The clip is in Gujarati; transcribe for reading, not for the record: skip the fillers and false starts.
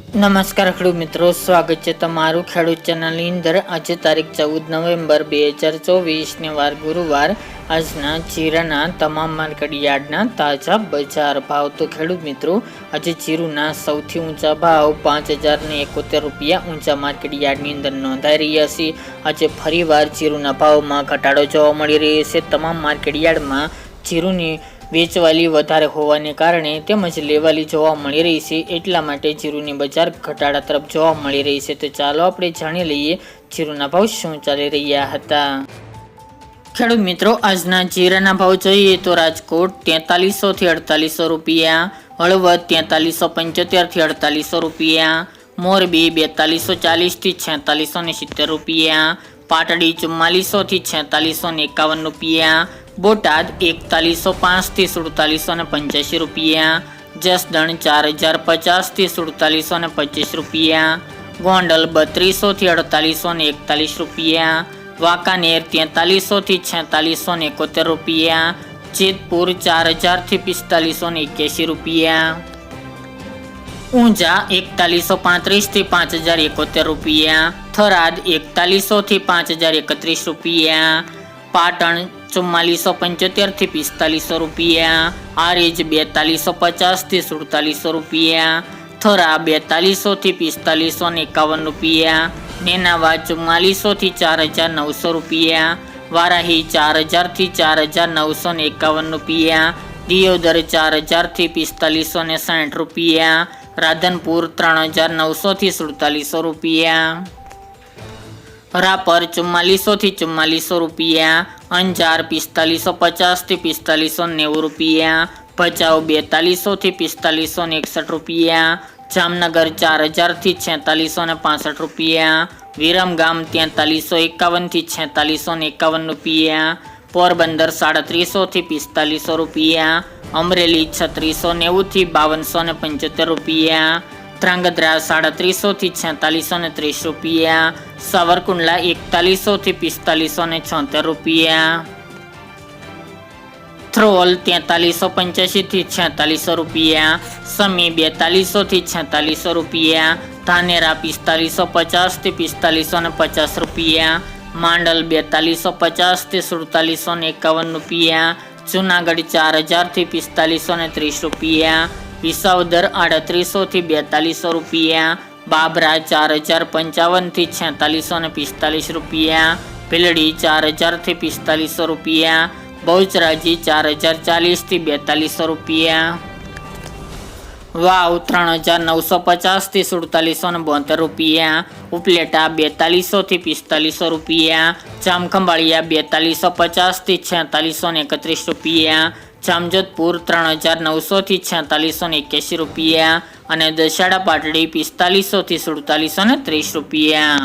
નમસ્કાર ખેડૂત મિત્રો, સ્વાગત છે તમારું ખેડૂત ચેનલની અંદર। આજે તારીખ 14 નવેમ્બર 2024 ને વાર ગુરુવાર। આજના જીરાના તમામ માર્કેટ યાર્ડના તાજા બજાર ભાવ। તો ખેડૂત મિત્રો, આજે જીરુના સૌથી ઊંચા ભાવ 5071 રૂપિયા ઊંચા માર્કેટ યાર્ડની અંદર નોંધાઈ રહ્યા છે। આજે ફરીવાર જીરુના ભાવમાં ઘટાડો જોવા મળી રહ્યો છે। તમામ માર્કેટ યાર્ડમાં જીરુની વેચવાલી વધારે હોવાને કારણે તેમજ લેવાલી જોવા મળી રહી છે, એટલા માટે જીરુની બજાર ઘટાડા તરફ જોવા મળી રહી છે। તો ચાલો આપણે જાણી લઈએ જીરુના ભાવ શું ચાલી રહ્યા હતા। ખેડૂત મિત્રો, આજના જીરાના ભાવ જોઈએ તો રાજકોટ 4300 થી 4800 રૂપિયા, હળવદ 4375 થી 4800 રૂપિયા, મોરબી 4240 થી 4670 રૂપિયા, પાટડી 4400 થી 4651 રૂપિયા, બોટાદ 4105 થી 4785 રૂપિયા, જસદણ 4050 થી 4725 રૂપિયા, ગોંડલ 3200 થી 4841 રૂપિયા, વાંકાનેર 4300 થી 4671 રૂપિયા, જેતપુર 4000 થી 4581 રૂપિયા, ઊંઝા 4135 થી 5071 રૂપિયા, થરાદ 4100 થી 5031 રૂપિયા, પાટણ 4475 થી 4500 રૂપિયા, આરેજ 4250 થી 4700 રૂપિયા, થરા 4200 થી 4551 રૂપિયા, નેનાવા 4400 થી 4900 રૂપિયા, વારાહી 4000 થી 4951 રૂપિયા, દિયોદર 4000 થી 4560 રૂપિયા, રાધનપુર 3900 થી 4700 રૂપિયા, રાપર 4400 થી 4400 રૂપિયા, અંજાર 4550 થી 4590 રૂપિયા, ભચાઉ 4200 થી 4561 રૂપિયા, જામનગર 4000 થી 4665 રૂપિયા, વિરમગામ 4351 થી 4651 રૂપિયા, પોરબંદર 3700 થી 4500 રૂપિયા, અમરેલી 3690 થી 5275 રૂપિયા, ધ્રાંગધ્રા 3700 થી 4630 રૂપિયા, સાવરકુંડલા 4100 થી 4576 રૂપિયા, થ્રોલ 4385 થી 4600 રૂપિયા, સમી 4200 થી 4600 રૂપિયા, ધાનેરા 4550 થી 4550 રૂપિયા, માંડલ 4250 થી 4751 રૂપિયા, જુનાગઢ 4000 થી 4530 રૂપિયા, વિસાવદર 3800 થી 4200 રૂપિયા, બાબરા 4055 થી 4645 રૂપિયા, ભીલડી 4000 થી 4500 રૂપિયા, બહુચરાજી 4040 થી 4200 રૂપિયા, વાવ 3950 થી 4772 રૂપિયા, ઉપલેટા 4200 થી 4500 રૂપિયા, જામખંભાળિયા 4250 થી 4631 રૂપિયા, જામજોધપુર 3900 થી 4681 રૂપિયા અને દસાડા પાટડી 4500 થી 4730 રૂપિયા।